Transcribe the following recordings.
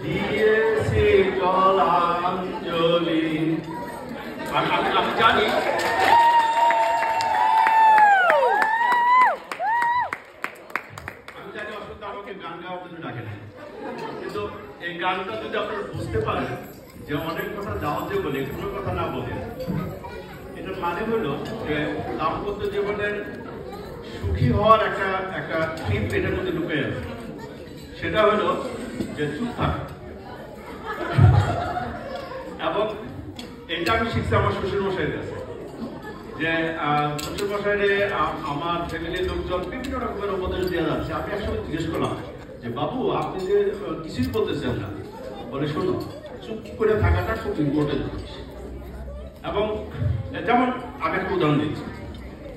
দিয়েছি জলাঞ্জলি। আমি জানি অসুবিধা আমাকে গান গাওয়ার জন্য ডাকে না, কিন্তু এই গানটা যদি আপনারা বুঝতে পারেন যে অনেক কথা যাওয়া যে বলে কোনো কথা না বলে, এটার মানে হলো যে দাম্পত্য জীবনের সুখী হওয়ার একটা ট্রিপ এটার মধ্যে ঢুকে আছে। সেটা হলো যে চুপ থাকা। এবং এটা আমি শিখছি আমার শ্বশুর মশাইয়ের কাছে, যে শ্বশুর মশাইরে আমার ফ্যামিলির লোকজন বিভিন্ন রকমের উপদেশ দেওয়া যাচ্ছে। আমি একসময় জিজ্ঞেস করলাম যে বাবু আপনি যে কিছুই বলতেছেন না, বলে শোনো চুপ করে থাকাটা খুব ইম্পর্টেন্ট জিনিস। এবং যেমন আমি একটা উদাহরণ দিচ্ছি,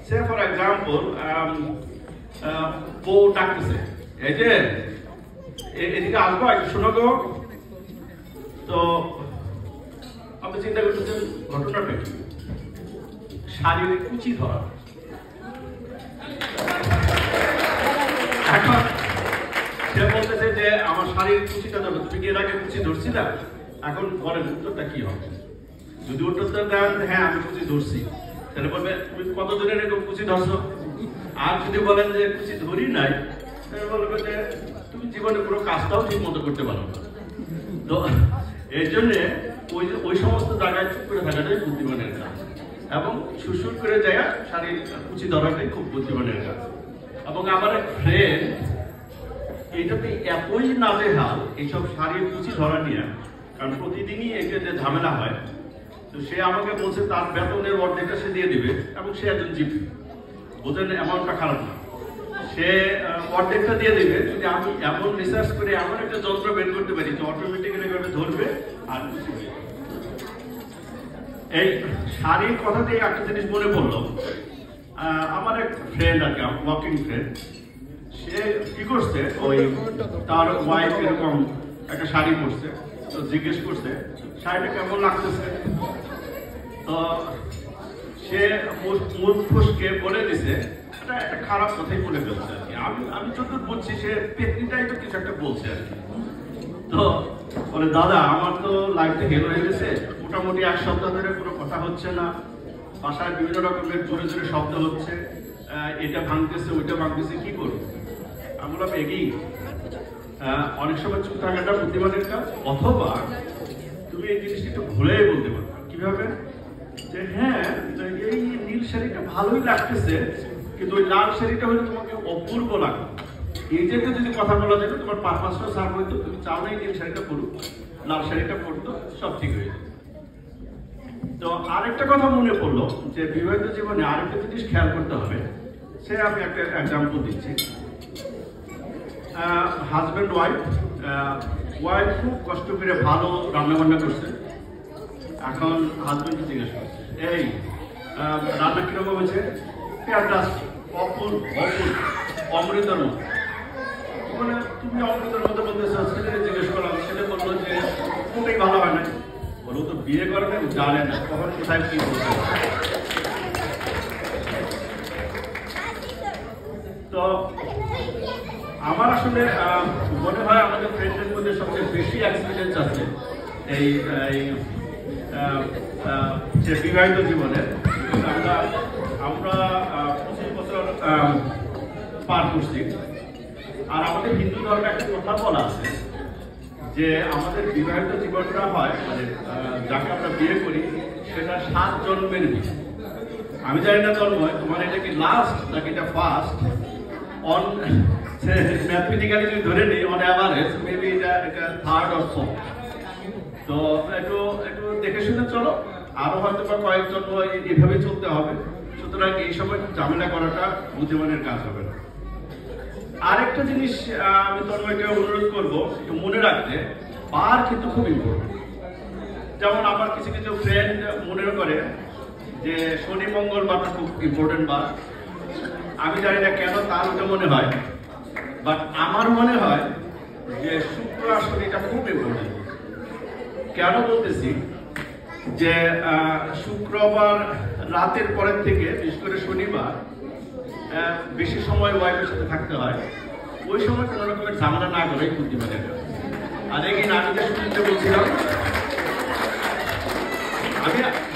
সে ফর এক্সাম্পল বউ ডাকতেছে, এই যে এদিকে আসবো একটু শোনো গো। তো আপনি চিন্তা করতেছেন ঘটনাটা কি? শারীরিক কুচি ধরা। এখন সে বলতেছে যে আমার শারীরিক কুচিটা ধরো, তুমি কি এর আগে কুচি ধরছি না? এখন বলেন উত্তরটা কি হবে? যদি উত্তরটা দেন হ্যাঁ আমি কুচি ধরছি, তাহলে বলবে তুমি কতজনের এরকম কুচি ধরছো? আর যদি বলেন যে কুচি ধরি নাই, তাহলে বলবে যে তুমি জীবনে কোনো কাজটাও ঠিক মতো করতে পারো না। তো এর জন্য ওই সমস্ত জায়গায় চুপ করে থাকাটাই বুদ্ধিমানের কাজ, এবং সুসুর করে যায় শারীরিক কুচি ধরাটাই খুব বুদ্ধিমানের কাজ। এবং আমার এক ফ্রেন্ড এইটাতে এতই নাজেহাল এইসব শারীরিক কুচি ধরা নিয়ে, কারণ প্রতিদিনই একে যে ঝামেলা হয়, তো সে আমাকে বলছে তার বেতনের অর্ধেকটা সে দিয়ে দিবে, এবং সে একজন জিপি, বোঝেন অ্যামাউন্টটা খারাপ না, সে অর্ধেকটা দিয়ে দিবে যদি আমি এমন রিসার্চ করে এমন একটা যন্ত্র বের করতে পারি যে অটোমেটিক্যালি ধরবে আর কিছু। এই শারীরিক কথাতে একটা জিনিস মনে পড়লো, আমার এক ফ্রেন্ড আর কি, ওয়ার্কিং ফ্রেন্ড, সে কি করছে, ওই তার ওয়াইফ এরকম একটা শাড়ি পরছে, তো জিজ্ঞেস করছে শাড়িটা কেমন লাগতেছে। তো সে মুখ ফুসকে বলে দিছে এটা একটা খারাপ কথাই বলে ফেলছে আর কি। আমি যতদূর বুঝছি সে পেটনিটাই তো কিছু একটা বলছে আর কি। তো বলে দাদা আমার তো লাইফটা হেল হয়ে গেছে, মোটামুটি এক সপ্তাহ ধরে কোনো কথা হচ্ছে না, বাসায় বিভিন্ন রকমের জোরে জোরে শব্দ হচ্ছে, এটা ভাঙতেছে ওইটা ভাঙতেছে, কি করবো? আমি বললাম এগিয়ে অনেক সময় চুপ থাকাটা বুদ্ধিমানের কাজ, অথবা তুমি এই জিনিসটা একটু ঘুরে বলতে পারো। কিভাবে? যে হ্যাঁ এই নীল শাড়িটা ভালোই লাগতেছে, কিন্তু ওই লাল শাড়িটা হলে তোমাকে অপূর্ব লাগবে। এইটাতে যদি কথা বলা যাবে তোমার পারপাসটা সার্ভ হইতো, তুমি চাও না এই নীল শাড়িটা পড়ুক, লাল শাড়িটা পড়তো, সব ঠিক হয়ে যেত। তো আরেকটা কথা মনে পড়লো যে বিবাহিত জীবনে আরেকটা জিনিস খেয়াল করতে হবে, সে আমি একটা এক্সাম্পল দিচ্ছি। হাজব্যান্ড ওয়াইফ খুব কষ্ট করে ভালো রান্না বান্না করছে, এখন হাজব্যান্ডকে জিজ্ঞেস করছে এই রান্না কিরকম হয়েছে? অমৃতর মতো। মানে তুমি অমৃতর মতো বলতেছো, ছেলে জিজ্ঞেস করলাম, ছেলে বললো যে খুবই ভালো হয় না। বলো তো বিয়ে করে না, জানে না কখন কোথায় কি বলতে। তো আমার আসলে মনে হয় আমাদের ফ্রেন্ডের মধ্যে সবচেয়ে বেশি এক্সপিরিয়েন্স আছে এই যে বিবাহিত জীবনের। আমরা 25 বছর পার করছি, আর আমাদের হিন্দু ধর্মে একটা কথা বলা আছে যে আমাদের বিবাহিত জীবনটা হয় মানে যাকে আমরা বিয়ে করি সেটা 7 জন্মের বিয়ে। আমি জানি না জন্ম তোমার এটা কি লাস্ট নাকি এটা ফার্স্ট, অন ম্যাথমেটিক্যালি যদি ধরে নিই অন অ্যাভারেজ মেবি এটা থার্ড অর ফোর্থ। তো একটু দেখে শুনে চলো, আরো হয়তো বা কয়েক জন্ম এভাবে চলতে হবে। সুতরাং এই সময় ঝামেলা করাটা বুদ্ধিমানের কাজ হবে না। আরেকটা জিনিস আমি তন্ময়কে অনুরোধ করবো একটু মনে রাখতে, বার কিন্তু খুব ইম্পর্টেন্ট। যেমন আমার কিছু কিছু ফ্রেন্ড মনে করে যে শনি মঙ্গলবারটা খুব ইম্পর্টেন্ট বার। আমি জানি না কেন তার ওটা মনে হয়, বাট আমার মনে হয় যে শুক্র আর শনিটা খুব ইম্পর্টেন্ট। কেন বলতেছি যে শুক্রবার রাতের পরের থেকে বিশেষ করে শনিবার বেশি সময় ওয়াইফের সাথে থাকতে হয়, ওই সময় কোনো রকমের ঝামেলা না করেই বুদ্ধিমানের কাজ। আর এগিয়ে আমি যে শুনতে বলছিলাম,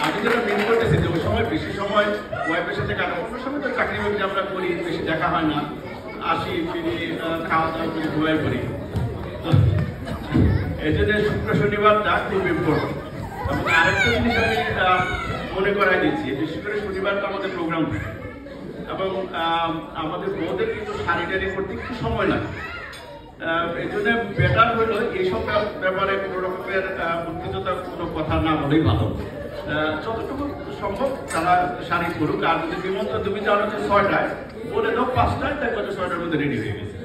আমি যেটা মেন করতেছি যে ওই সময় বেশি সময় ওয়াইফের সাথে কাটা, অন্য সময় তো চাকরি বাকরি আমরা করি, বেশি দেখা হয় না, আসি ফিরি, খাওয়া দাওয়া করি, ঘুমাই করি। এই জন্য শুক্র শনিবারটা খুব ইম্পর্টেন্ট। এবং আরেকটা জিনিস আমি মনে করাই দিচ্ছি, বিশেষ করে শনিবারটা আমাদের প্রোগ্রাম থাকে এবং আমাদের বউদের কিন্তু শাড়ি টাড়ি করতে একটু সময় লাগে। এই জন্য বেটার হলো এইসব ব্যাপারে কোনো রকমের উত্তেজতার কোনো কথা না বলেই ভালো। যতটুকু সম্ভব তারা শাড়ি করুক, আর যদি নিমন্ত্রণ তুমি জানো যে 6টায়, বলে দাও 5টায়, তাই বলতে 6টার মধ্যে রেডি হয়ে গেছে।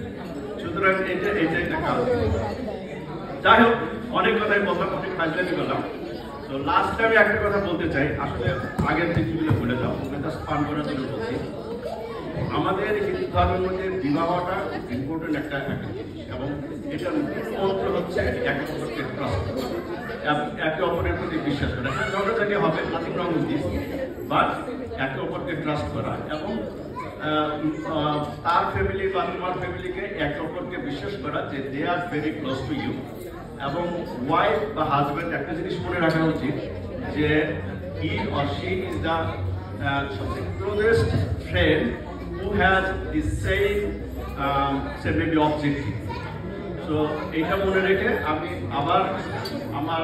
সুতরাং এইটাই একটা কাজ। যাই হোক, অনেক কথাই বললাম, অনেক ফাইজলামি করলাম। তো লাস্টে আমি একটা কথা বলতে চাই, আসলে আগের দিকগুলো বলে দাও, মেজাজ পান করার জন্য বলছি। আমাদের হিন্দু ধর্মের মধ্যে বিবাহটা ইম্পর্টেন্ট একটা জিনিস, এবং এটার মন্ত্র হচ্ছে একে অপরকে ট্রাস্ট, একে অপরের প্রতি বিশ্বাস করা। হ্যাঁ, ঝগড়াঝাটি হবে, nothing wrong with this, but একে অপরকে ট্রাস্ট করা এবং তার ফ্যামিলি বা তোমার ফ্যামিলিকে একে অপরকে বিশ্বাস করা যে they are very close to you. এবং ওয়াইফ বা হাজব্যান্ড একটা জিনিস মনে রাখা উচিত যে he or she is the closest friend who has the same say maybe objective. So এটা মনে রেখে আমি আবার আমার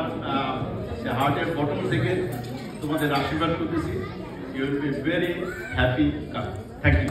হার্টের বটম থেকে তোমাদের আশীর্বাদ করতেছি। You will be very happy. Thank you.